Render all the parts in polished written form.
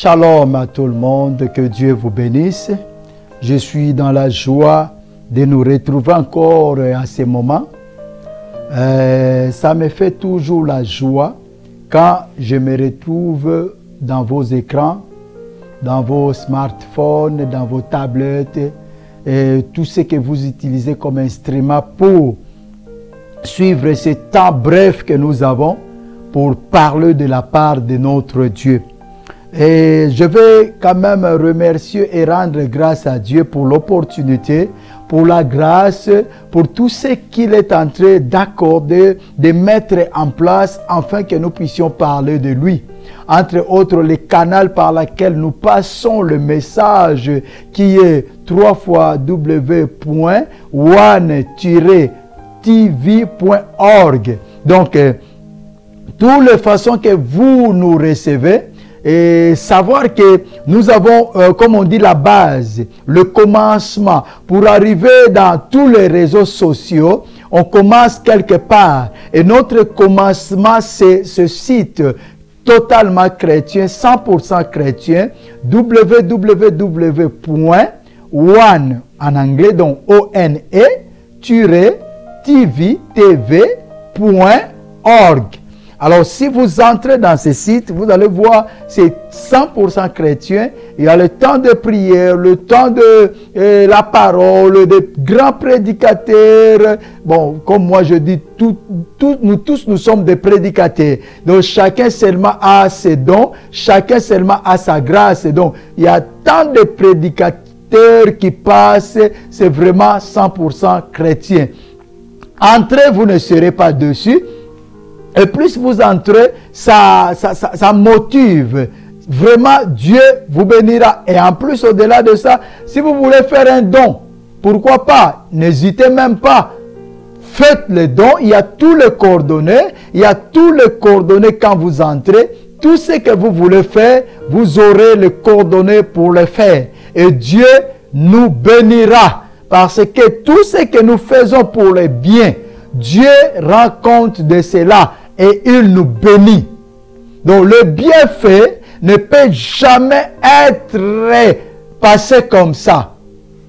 Shalom à tout le monde, que Dieu vous bénisse. Je suis dans la joie de nous retrouver encore à ce moment. Ça me fait toujours la joie quand je me retrouve dans vos écrans, dans vos smartphones, dans vos tablettes, et tout ce que vous utilisez comme instrument pour suivre ce temps bref que nous avons pour parler de la part de notre Dieu. Et je vais quand même remercier et rendre grâce à Dieu pour l'opportunité, pour la grâce, pour tout ce qu'il est en train d'accorder, de mettre en place, afin que nous puissions parler de lui. Entre autres, les canaux par lesquels nous passons le message qui est www.one-tv.org. Donc, toutes les façons que vous nous recevez, et savoir que nous avons, comme on dit, la base, le commencement. Pour arriver dans tous les réseaux sociaux, on commence quelque part. Et notre commencement, c'est ce site totalement chrétien, 100% chrétien, www.one, en anglais, donc one-tv.org. Alors, si vous entrez dans ce site, vous allez voir, c'est 100% chrétien. Il y a le temps de prière, le temps de la parole, des grands prédicateurs. Bon, comme moi je dis, nous tous, nous sommes des prédicateurs. Donc, chacun seulement a ses dons, chacun seulement a sa grâce. Donc, il y a tant de prédicateurs qui passent, c'est vraiment 100% chrétien. Entrez, vous ne serez pas dessus. Et plus vous entrez, ça motive. Vraiment, Dieu vous bénira. Et en plus, au-delà de ça, si vous voulez faire un don, pourquoi pas? N'hésitez même pas. Faites les dons. Il y a tous les coordonnées. Il y a tous les coordonnées quand vous entrez. Tout ce que vous voulez faire, vous aurez les coordonnées pour le faire. Et Dieu nous bénira. Parce que tout ce que nous faisons pour le bien, Dieu rend compte de cela. Et il nous bénit. Donc le bienfait ne peut jamais être passé comme ça.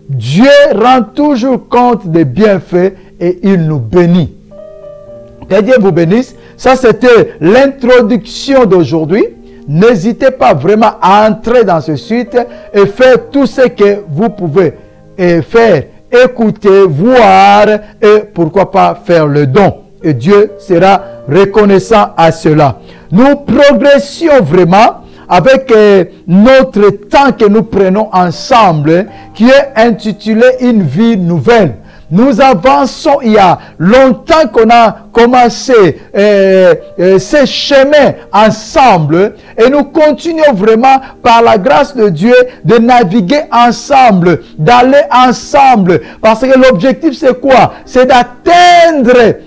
Dieu rend toujours compte des bienfaits et il nous bénit. Que Dieu vous bénisse. Ça, c'était l'introduction d'aujourd'hui. N'hésitez pas vraiment à entrer dans ce site et faire tout ce que vous pouvez faire. Écouter, voir et pourquoi pas faire le don. Et Dieu sera reconnaissant à cela. Nous progressions vraiment avec notre temps que nous prenons ensemble, qui est intitulé Une vie nouvelle. Nous avançons, il y a longtemps qu'on a commencé ces chemins ensemble et nous continuons vraiment par la grâce de Dieu de naviguer ensemble, d'aller ensemble. Parce que l'objectif c'est quoi? C'est d'atteindre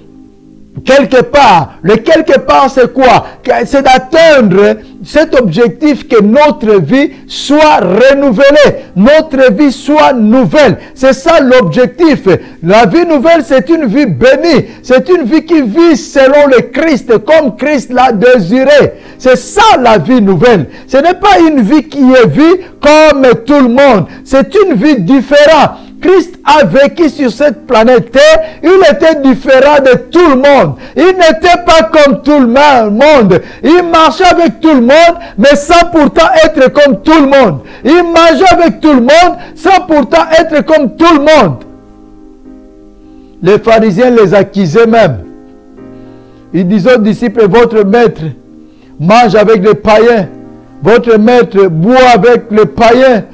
quelque part. Le quelque part, c'est quoi? C'est d'atteindre cet objectif que notre vie soit renouvelée, notre vie soit nouvelle. C'est ça l'objectif. La vie nouvelle, c'est une vie bénie. C'est une vie qui vit selon le Christ, comme Christ l'a désiré. C'est ça la vie nouvelle. Ce n'est pas une vie qui est vue comme tout le monde. C'est une vie différente. Christ a vécu sur cette planète Terre, il était différent de tout le monde. Il n'était pas comme tout le monde. Il marchait avec tout le monde, mais sans pourtant être comme tout le monde. Il mangeait avec tout le monde, sans pourtant être comme tout le monde. Les pharisiens les accusaient même. Ils disaient aux disciples, votre maître mange avec les païens. Votre maître boit avec les païens.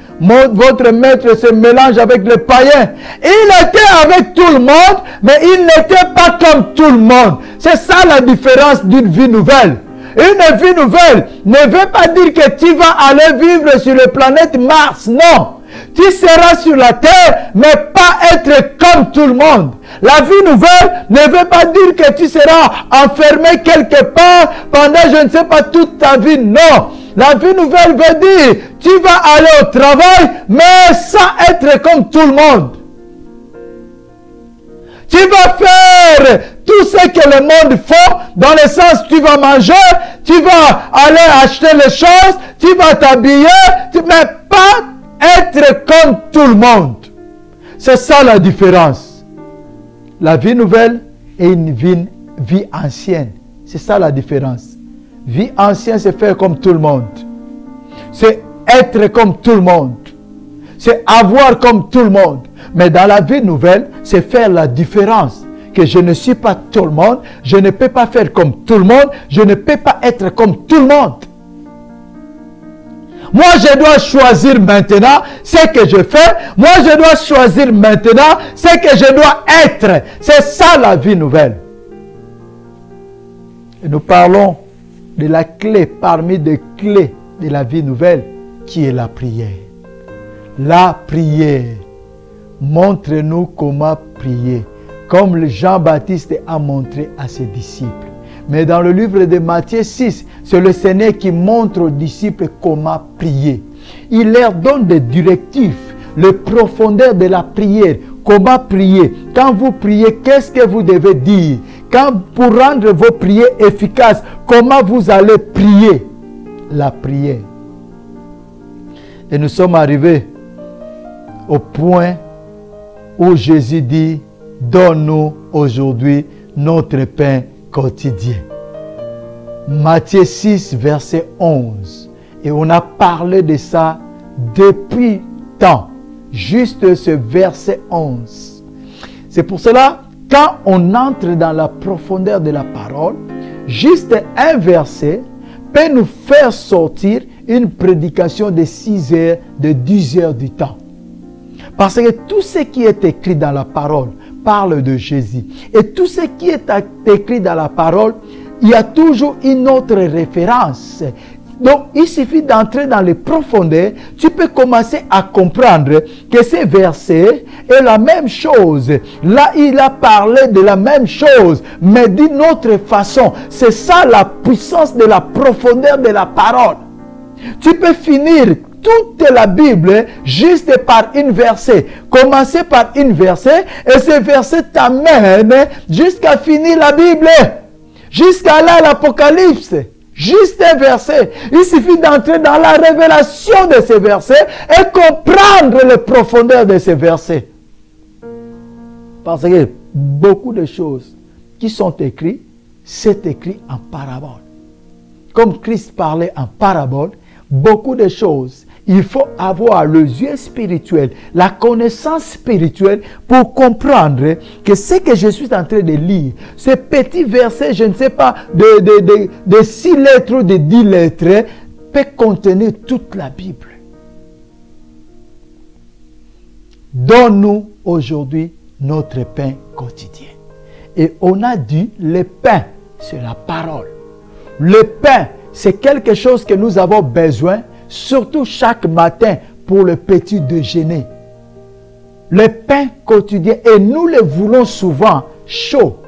Votre maître se mélange avec les païens. Il était avec tout le monde, mais il n'était pas comme tout le monde. C'est ça la différence d'une vie nouvelle. Une vie nouvelle ne veut pas dire que tu vas aller vivre sur la planète Mars. Non. Tu seras sur la terre, mais pas être comme tout le monde. La vie nouvelle ne veut pas dire que tu seras enfermé quelque part pendant je ne sais pas toute ta vie. Non. La vie nouvelle veut dire, tu vas aller au travail, mais sans être comme tout le monde. Tu Tu vas faire tout ce que le monde fait, dans le sens tu vas manger, tu vas aller acheter les choses, tu vas t'habiller, mais pas être comme tout le monde. C'est ça la différence. La vie nouvelle et une vie ancienne. C'est ça la différence. Vie ancienne, c'est faire comme tout le monde. C'est être comme tout le monde. C'est avoir comme tout le monde. Mais dans la vie nouvelle, c'est faire la différence. Que je ne suis pas tout le monde. Je ne peux pas faire comme tout le monde. Je ne peux pas être comme tout le monde. Moi, je dois choisir maintenant ce que je fais. Moi, je dois choisir maintenant ce que je dois être. C'est ça la vie nouvelle. Et nous parlons de la clé parmi les clés de la vie nouvelle qui est la prière. La prière. Montre-nous comment prier, comme Jean-Baptiste a montré à ses disciples. Mais dans le livre de Matthieu 6, c'est le Seigneur qui montre aux disciples comment prier. Il leur donne des directives, les profondeurs de la prière, comment prier. Quand vous priez, qu'est-ce que vous devez dire? Pour rendre vos prières efficaces, comment vous allez prier? La prière. Et nous sommes arrivés au point où Jésus dit, donne-nous aujourd'hui notre pain quotidien. Matthieu 6, verset 11. Et on a parlé de ça depuis tant. Juste ce verset 11. C'est pour cela, quand on entre dans la profondeur de la parole, juste un verset peut nous faire sortir une prédication de 6 heures, de 10 heures du temps. Parce que tout ce qui est écrit dans la parole parle de Jésus. Et tout ce qui est écrit dans la parole, il y a toujours une autre référence. Donc, il suffit d'entrer dans les profondeurs. Tu peux commencer à comprendre que ces versets est la même chose. Là, il a parlé de la même chose, mais d'une autre façon. C'est ça la puissance de la profondeur de la parole. Tu peux finir toute la Bible juste par une verset. Commencer par une verset et ce verset t'amène jusqu'à finir la Bible. Jusqu'à là, l'Apocalypse. Juste un verset. Il suffit d'entrer dans la révélation de ces versets et comprendre les profondeurs de ces versets. Parce que beaucoup de choses qui sont écrites, c'est écrit en parabole. Comme Christ parlait en parabole, beaucoup de choses, il faut avoir le yeux spirituel, la connaissance spirituelle pour comprendre que ce que je suis en train de lire, ce petit verset, je ne sais pas, de 6 lettres ou de 10 lettres, peut contenir toute la Bible. Donne-nous aujourd'hui notre pain quotidien. Et on a dit, le pain, c'est la parole. Le pain, c'est quelque chose que nous avons besoin, surtout chaque matin pour le petit déjeuner. Le pain quotidien, et nous le voulons souvent chaud,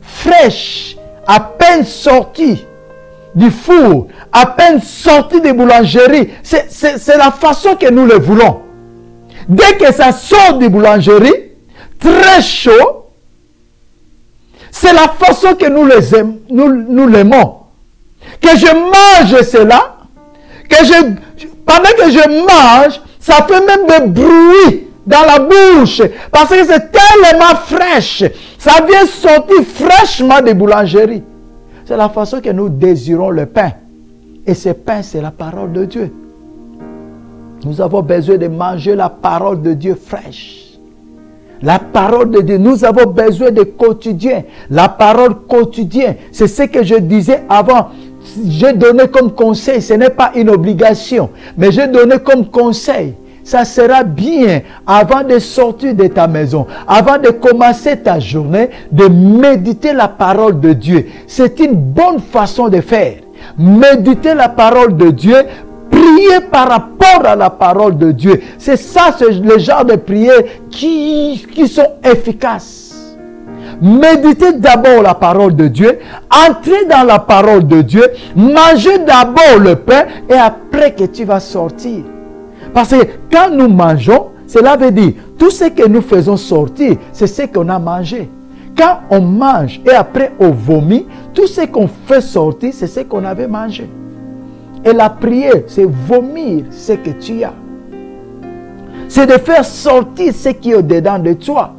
fraîche, à peine sorti du four, à peine sorti des boulangeries. C'est la façon que nous le voulons. Dès que ça sort des boulangeries, très chaud, c'est la façon que nous l'aimons. Que je mange cela, pendant que je mange, ça fait même des bruits dans la bouche. Parce que c'est tellement fraîche. Ça vient sortir fraîchement des boulangeries. C'est la façon que nous désirons le pain. Et ce pain, c'est la parole de Dieu. Nous avons besoin de manger la parole de Dieu fraîche. La parole de Dieu, nous avons besoin de quotidien. La parole quotidienne, c'est ce que je disais avant. J'ai donné comme conseil, ce n'est pas une obligation, mais j'ai donné comme conseil. Ça sera bien, avant de sortir de ta maison, avant de commencer ta journée, de méditer la parole de Dieu. C'est une bonne façon de faire. Méditer la parole de Dieu, prier par rapport à la parole de Dieu. C'est ça, c'est le genre de prières qui sont efficaces. Méditez d'abord la parole de Dieu, entrez dans la parole de Dieu, mangez d'abord le pain et après que tu vas sortir. Parce que quand nous mangeons, cela veut dire Tout ce que nous faisons sortir, c'est ce qu'on a mangé. Quand on mange et après on vomit, tout ce qu'on fait sortir, c'est ce qu'on avait mangé. Et la prière, c'est vomir ce que tu as. C'est de faire sortir ce qui est au-dedans de toi.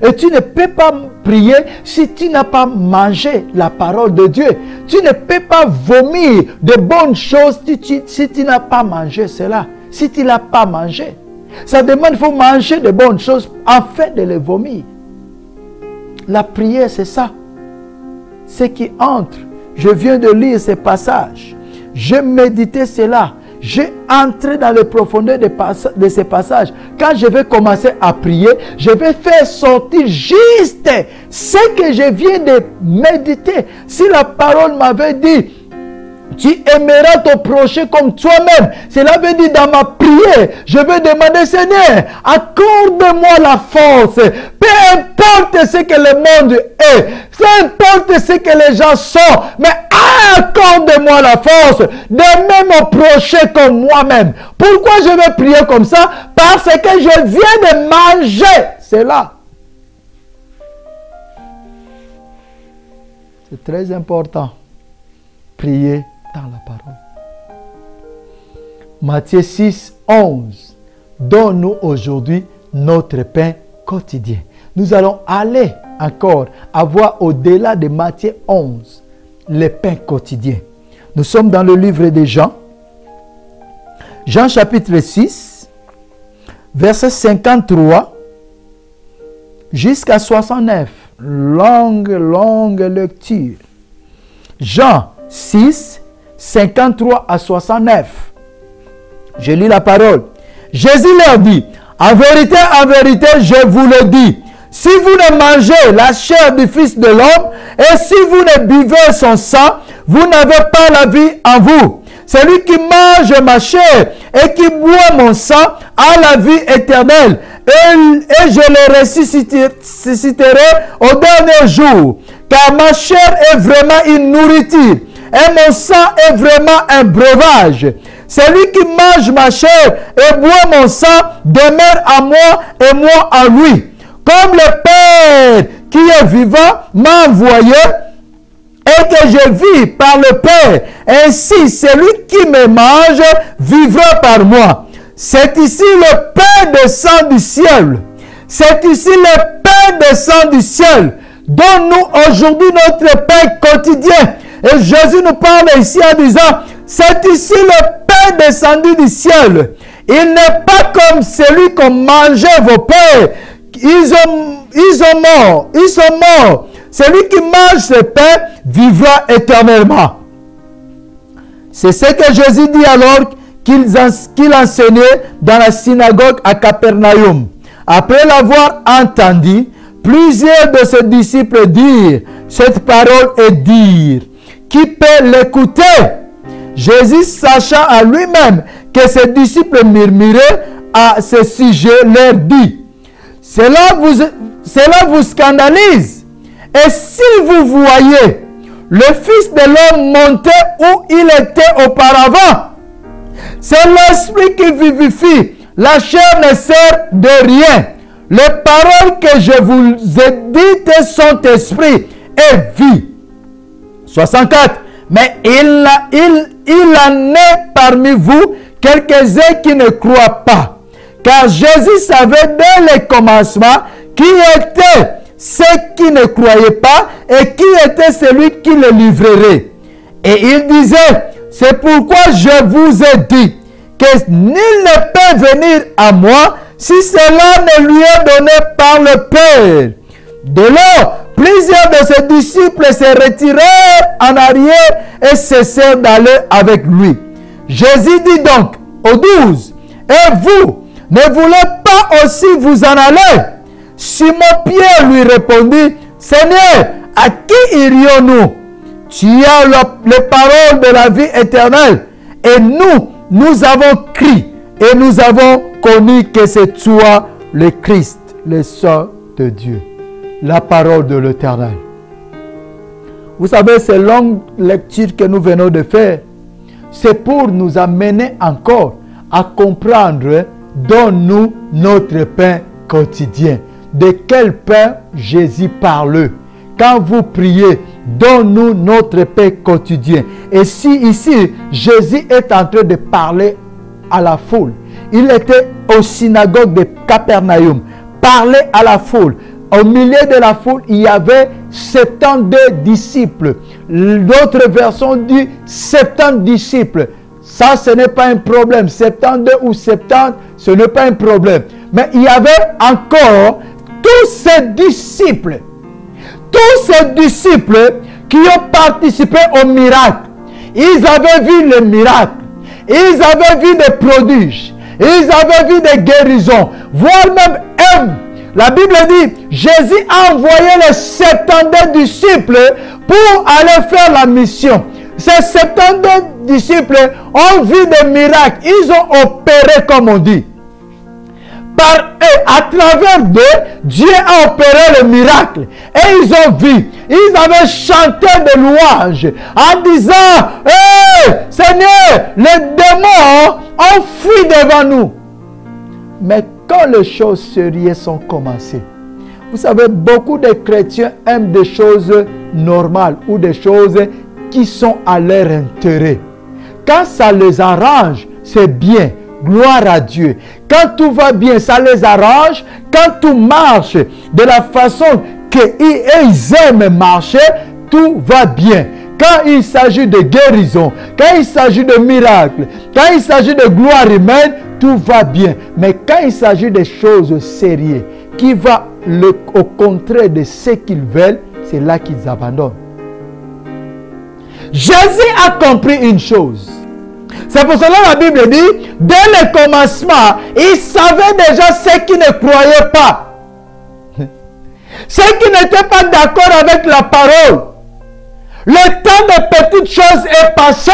Et tu ne peux pas prier si tu n'as pas mangé la parole de Dieu. Tu ne peux pas vomir de bonnes choses si tu n'as pas mangé cela. Si tu ne l'as pas mangé. Ça demande, il faut manger de bonnes choses afin de les vomir. La prière, c'est ça. Ce qui entre. Je viens de lire ces passages. J'ai médité cela. J'ai entré dans les profondeurs de ces passages. Quand je vais commencer à prier, je vais faire sortir juste ce que je viens de méditer. Si la parole m'avait dit, tu aimeras ton prochain comme toi-même. Cela veut dire dans ma prière, je vais demander, Seigneur, accorde-moi la force. Peu importe ce que le monde est, peu importe ce que les gens sont, mais accorde-moi la force d'aimer mon prochain comme moi-même. Pourquoi je vais prier comme ça? Parce que je viens de manger cela. C'est très important. Prier dans la parole. Matthieu 6, 11. Donne-nous aujourd'hui notre pain quotidien. Nous allons aller encore avoir au-delà de Matthieu 11 le pain quotidien. Nous sommes dans le livre de Jean. Jean chapitre 6, verset 53 jusqu'à 69. Longue lecture. Jean 6, 53 à 69. Je lis la parole. Jésus leur dit, en vérité, je vous le dis, si vous ne mangez la chair du Fils de l'homme et si vous ne buvez son sang, vous n'avez pas la vie en vous. Celui qui mange ma chair et qui boit mon sang a la vie éternelle et je le ressusciterai au dernier jour. Car ma chair est vraiment une nourriture et mon sang est vraiment un breuvage. Celui qui mange ma chair et boit mon sang demeure en moi et moi en lui. Comme le Père qui est vivant m'a envoyé et que je vis par le Père, ainsi celui qui me mange vivra par moi. C'est ici le pain de sang du ciel. C'est ici le pain de sang du ciel. Donne-nous aujourd'hui notre pain quotidien. Et Jésus nous parle ici en disant, c'est ici le pain descendu du ciel. Il n'est pas comme celui qu'ont mangé vos pères. Ils sont morts. Celui qui mange ce pain vivra éternellement. C'est ce que Jésus dit alors qu'il enseignait dans la synagogue à Capernaum. Après l'avoir entendu, plusieurs de ses disciples dirent cette parole et dirent, qui peut l'écouter? Jésus, sachant à lui-même que ses disciples murmuraient à ce sujet, leur dit, cela vous scandalise. Et si vous voyez le Fils de l'homme monter où il était auparavant, c'est l'esprit qui vivifie. La chair ne sert de rien. Les paroles que je vous ai dites sont esprit et vie. 64. Mais il en est parmi vous quelques-uns qui ne croient pas. Car Jésus savait dès le commencement qui était ceux qui ne croyaient pas et qui était celui qui le livrerait. Et il disait, c'est pourquoi je vous ai dit que nul ne peut venir à moi si cela ne lui est donné par le Père. De là, plusieurs de ses disciples se retirèrent en arrière et cessèrent d'aller avec lui. Jésus dit donc aux 12, et vous, ne voulez pas aussi vous en aller? Simon-Pierre lui répondit, Seigneur, à qui irions-nous? Tu as les paroles de la vie éternelle. Et nous avons crié et nous avons connu que c'est toi le Christ, le Son de Dieu. La parole de l'Éternel. Vous savez, ces longues lectures que nous venons de faire, c'est pour nous amener encore à comprendre, donne-nous notre pain quotidien. De quel pain Jésus parle? Quand vous priez, donne-nous notre pain quotidien. Et si ici, Jésus est en train de parler à la foule. Il était au synagogue de Capernaum. Parlait à la foule. Au milieu de la foule, il y avait 72 disciples. L'autre version dit 70 disciples. Ça, ce n'est pas un problème. 72 ou 70, ce n'est pas un problème. Mais il y avait encore tous ces disciples. Tous ces disciples qui ont participé au miracle. Ils avaient vu les miracles. Ils avaient vu des prodiges. Ils avaient vu des guérisons. Voire même eux. La Bible dit, Jésus a envoyé les 72 disciples pour aller faire la mission. Ces 72 disciples ont vu des miracles. Ils ont opéré comme on dit. Par eux, à travers d'eux, Dieu a opéré le miracle. Et ils ont vu. Ils avaient chanté des louanges en disant, hey, Seigneur, les démons ont fui devant nous. Mais quand les choses sérieuses sont commencées, vous savez, beaucoup de chrétiens aiment des choses normales ou des choses qui sont à leur intérêt. Quand ça les arrange, c'est bien. Gloire à Dieu. Quand tout va bien, ça les arrange. Quand tout marche de la façon qu'ils aiment marcher, tout va bien. Quand il s'agit de guérison, quand il s'agit de miracles, quand il s'agit de gloire humaine, tout va bien. Mais quand il s'agit de choses sérieuses, qui vont au contraire de ce qu'ils veulent, c'est là qu'ils abandonnent. Jésus a compris une chose. C'est pour cela que la Bible dit, dès le commencement, il savait déjà ceux qui ne croyaient pas. Ceux qui n'étaient pas d'accord avec la parole. Le temps de petites choses est passé.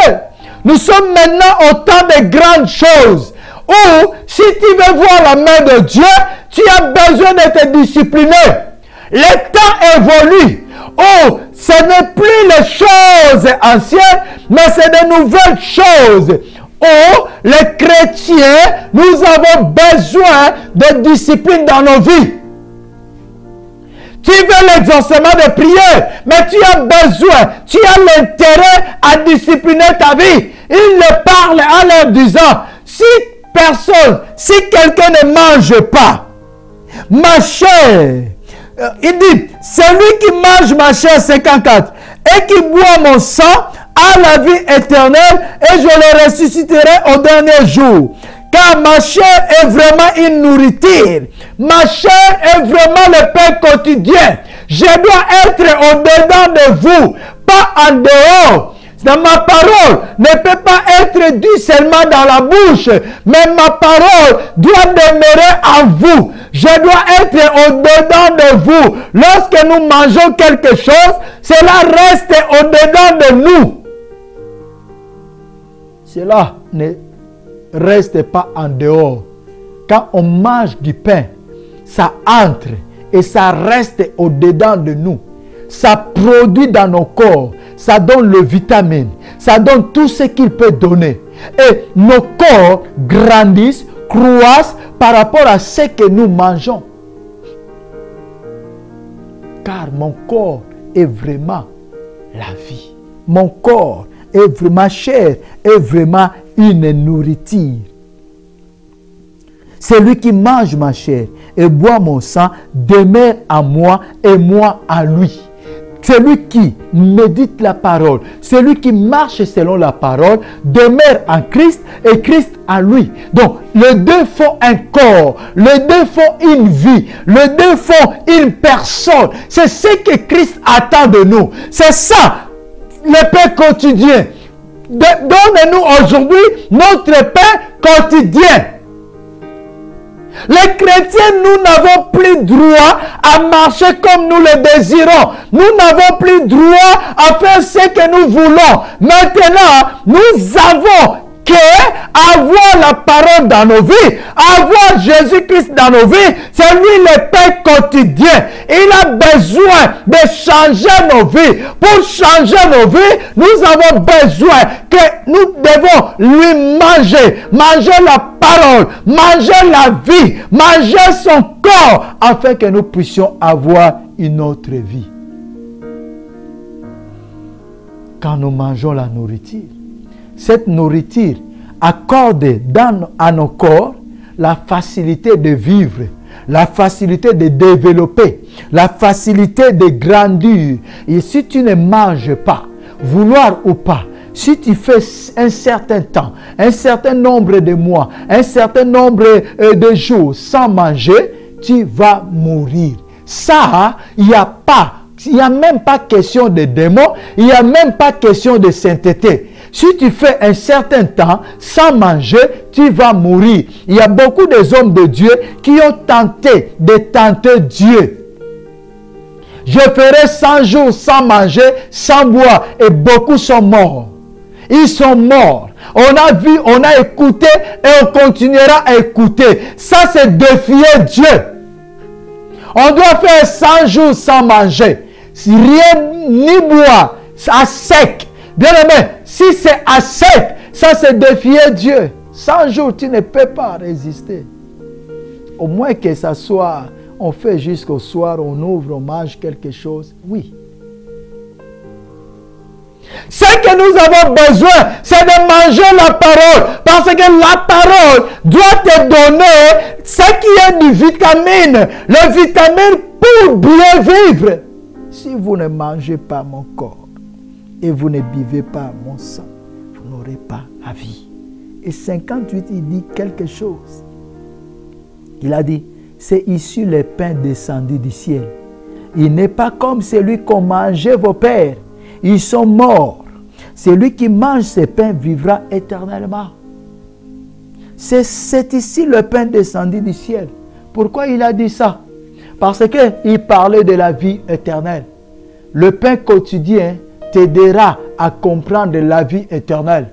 Nous sommes maintenant au temps de grandes choses. Où, si tu veux voir la main de Dieu, tu as besoin de te discipliner. Le temps évolue. Oh, ce n'est plus les choses anciennes, mais c'est de nouvelles choses. Oh, les chrétiens, nous avons besoin de discipline dans nos vies. Tu veux l'exaucement de prière, mais tu as besoin, tu as l'intérêt à discipliner ta vie. Il le parle en leur disant, si quelqu'un ne mange pas, ma chair, il dit, celui qui mange ma chair 54 et qui boit mon sang a la vie éternelle et je le ressusciterai au dernier jour. Car ma chair est vraiment une nourriture. Ma chair est vraiment le pain quotidien. Je dois être au-dedans de vous, pas en dehors. Dans ma parole ne peut pas être due seulement dans la bouche, mais ma parole doit demeurer en vous. Je dois être au-dedans de vous. Lorsque nous mangeons quelque chose, cela reste au-dedans de nous. Cela ne reste pas en dehors. Quand on mange du pain, ça entre et ça reste au-dedans de nous. Ça produit dans nos corps. Ça donne le vitamine. Ça donne tout ce qu'il peut donner. Et nos corps grandissent, croissent par rapport à ce que nous mangeons. Car mon corps est vraiment la vie. Mon corps est vraiment, ma chair est vraiment une nourriture. Celui qui mange ma chair et boit mon sang demeure en moi et moi en lui. Celui qui médite la parole, celui qui marche selon la parole, demeure en Christ et Christ en lui. Donc, les deux font un corps, les deux font une vie, les deux font une personne. C'est ce que Christ attend de nous. C'est ça, le pain quotidien. Donne-nous aujourd'hui notre pain quotidien. Les chrétiens, nous n'avons plus droit à marcher comme nous le désirons. Nous n'avons plus droit à faire ce que nous voulons. Maintenant, nous avons que avoir la parole dans nos vies, avoir Jésus-Christ dans nos vies, c'est lui le pain quotidien. Il a besoin de changer nos vies. Pour changer nos vies, nous avons besoin que nous devons lui manger la parole, manger la vie, manger son corps, afin que nous puissions avoir une autre vie. Quand nous mangeons la nourriture, cette nourriture accorde à nos corps la facilité de vivre, la facilité de développer, la facilité de grandir. Et si tu ne manges pas, vouloir ou pas, si tu fais un certain temps, un certain nombre de mois, un certain nombre de jours sans manger, tu vas mourir. Ça, il n'y a même pas question de démons, il n'y a même pas question de sainteté. Si tu fais un certain temps sans manger, tu vas mourir. Il y a beaucoup d'hommes de Dieu qui ont tenté de tenter Dieu. Je ferai 100 jours sans manger, sans boire, et beaucoup sont morts. Ils sont morts. On a vu, on a écouté et on continuera à écouter. Ça, c'est défier Dieu. On doit faire 100 jours sans manger. Rien ni boire, à sec. Bien aimé, si c'est à sec, ça c'est défier Dieu. 100 jours, tu ne peux pas résister. Au moins que ça soit, on fait jusqu'au soir, on ouvre, on mange quelque chose. Oui. Ce que nous avons besoin, c'est de manger la parole. Parce que la parole doit te donner ce qui est du vitamine. Le vitamine pour bien vivre. Si vous ne mangez pas mon corps et vous ne buvez pas mon sang, vous n'aurez pas la vie. Et 58, il dit quelque chose. Il a dit, c'est issu le pain descendu du ciel. Il n'est pas comme celui qu'ont mangé vos pères. Ils sont morts. Celui qui mange ce pain vivra éternellement. C'est ici le pain descendu du ciel. Pourquoi il a dit ça? Parce qu'il parlait de la vie éternelle. Le pain quotidien t'aidera à comprendre la vie éternelle.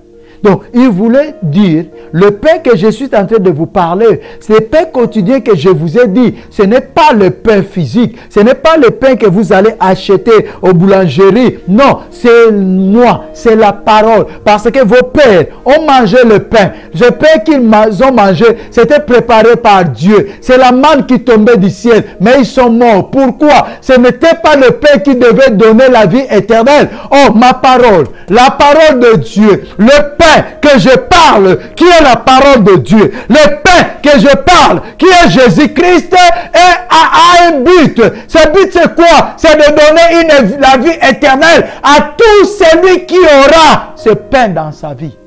Donc, il voulait dire, le pain que je suis en train de vous parler, c'est le pain quotidien que je vous ai dit. Ce n'est pas le pain physique. Ce n'est pas le pain que vous allez acheter aux boulangeries. Non, c'est moi, c'est la parole. Parce que vos pères ont mangé le pain. Le pain qu'ils ont mangé, c'était préparé par Dieu. C'est la manne qui tombait du ciel. Mais ils sont morts. Pourquoi? Ce n'était pas le pain qui devait donner la vie éternelle. Oh, ma parole, la parole de Dieu, le pain que je parle, qui est la parole de Dieu, le pain que je parle, qui est Jésus-Christ, a un but. Ce but, c'est quoi? C'est de donner la vie éternelle à tout celui qui aura ce pain dans sa vie.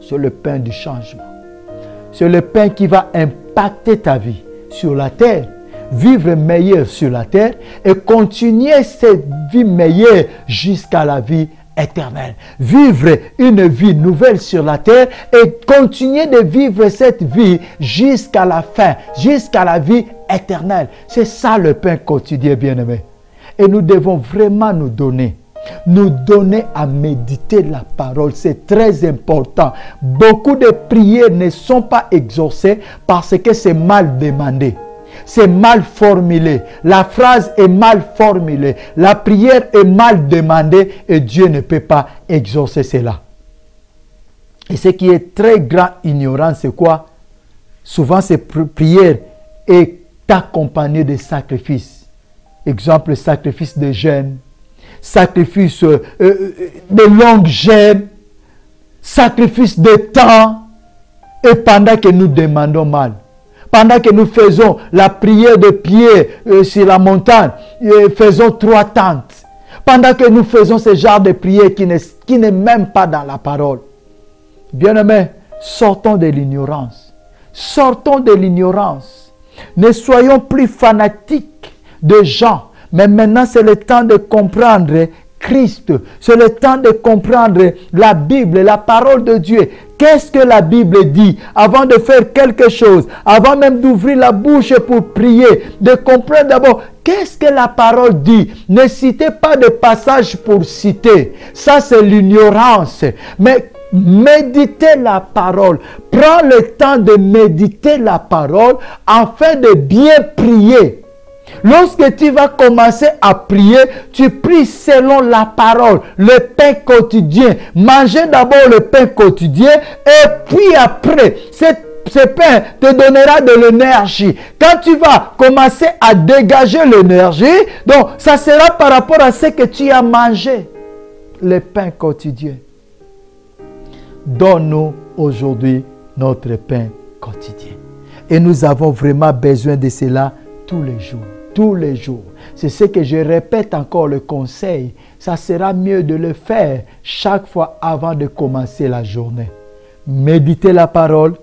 C'est le pain du changement. C'est le pain qui va impacter ta vie sur la terre, vivre meilleur sur la terre et continuer cette vie meilleure jusqu'à la vie éternelle. Vivre une vie nouvelle sur la terre et continuer de vivre cette vie jusqu'à la fin, jusqu'à la vie éternelle. C'est ça le pain quotidien, bien-aimé. Et nous devons vraiment nous donner à méditer la parole. C'est très important. Beaucoup de prières ne sont pas exaucées parce que c'est mal demandé. C'est mal formulé. La phrase est mal formulée. La prière est mal demandée et Dieu ne peut pas exaucer cela. Et ce qui est très grand ignorant, c'est quoi? Souvent, cette prière est accompagnée de sacrifices. Exemple, sacrifice de jeûne, sacrifice de longues jeûnes, sacrifice de temps. Et pendant que nous demandons mal, pendant que nous faisons la prière de Pierre sur la montagne, faisons 3 tentes. Pendant que nous faisons ce genre de prière qui n'est même pas dans la parole. Bien-aimés, sortons de l'ignorance. Sortons de l'ignorance. Ne soyons plus fanatiques de gens. Mais maintenant, c'est le temps de comprendre Christ. C'est le temps de comprendre la Bible, la parole de Dieu. Qu'est-ce que la Bible dit? Avant de faire quelque chose, avant même d'ouvrir la bouche pour prier, de comprendre d'abord qu'est-ce que la parole dit. Ne citez pas de passage pour citer. Ça, c'est l'ignorance. Mais méditer la parole. Prends le temps de méditer la parole afin de bien prier. Lorsque tu vas commencer à prier, tu pries selon la parole, le pain quotidien. Mangez d'abord le pain quotidien et puis après, ce pain te donnera de l'énergie. Quand tu vas commencer à dégager l'énergie, donc ça sera par rapport à ce que tu as mangé. Le pain quotidien. Donne-nous aujourd'hui notre pain quotidien. Et nous avons vraiment besoin de cela tous les jours. Tous les jours. C'est ce que je répète encore le conseil. Ça sera mieux de le faire chaque fois avant de commencer la journée. Méditez la parole,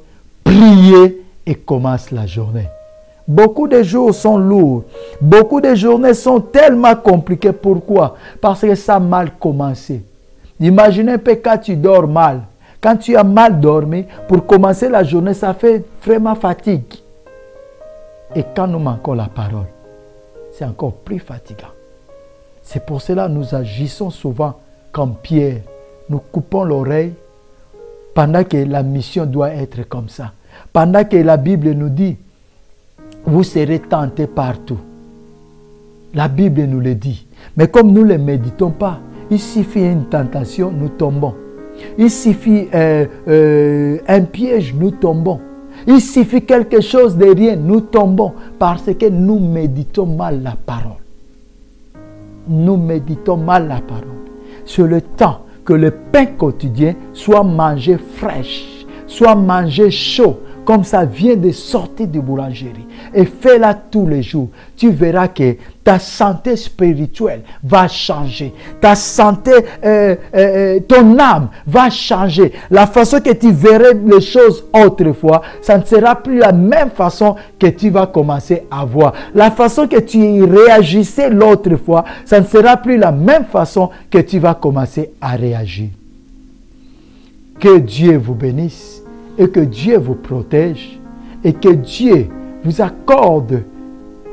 priez et commence la journée. Beaucoup de jours sont lourds. Beaucoup de journées sont tellement compliquées. Pourquoi? Parce que ça a mal commencé. Imaginez un peu quand tu dors mal. Quand tu as mal dormi, pour commencer la journée, ça fait vraiment fatigue. Et quand nous manquons la parole, c'est encore plus fatigant. C'est pour cela que nous agissons souvent comme Pierre. Nous coupons l'oreille pendant que la mission doit être comme ça. Pendant que la Bible nous dit, vous serez tentés partout. La Bible nous le dit. Mais comme nous ne le méditons pas, il suffit une tentation, nous tombons. Il suffit un piège, nous tombons. Il suffit quelque chose de rien, nous tombons parce que nous méditons mal la parole. Nous méditons mal la parole. C'est le temps que le pain quotidien soit mangé fraîche, soit mangé chaud, comme ça vient de sortir de boulangerie. Et fais-la tous les jours. Tu verras que ta santé spirituelle va changer. Ta santé, ton âme va changer. La façon que tu verrais les choses autrefois, ça ne sera plus la même façon que tu vas commencer à voir. La façon que tu réagissais l'autre fois, ça ne sera plus la même façon que tu vas commencer à réagir. Que Dieu vous bénisse. Et que Dieu vous protège et que Dieu vous accorde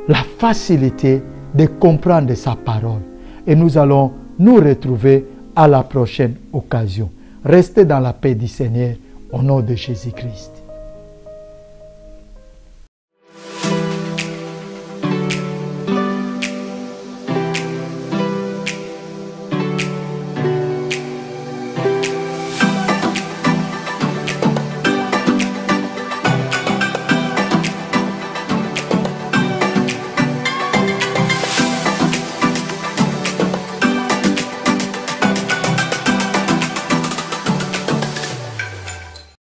la facilité de comprendre sa parole. Et nous allons nous retrouver à la prochaine occasion. Restez dans la paix du Seigneur au nom de Jésus-Christ.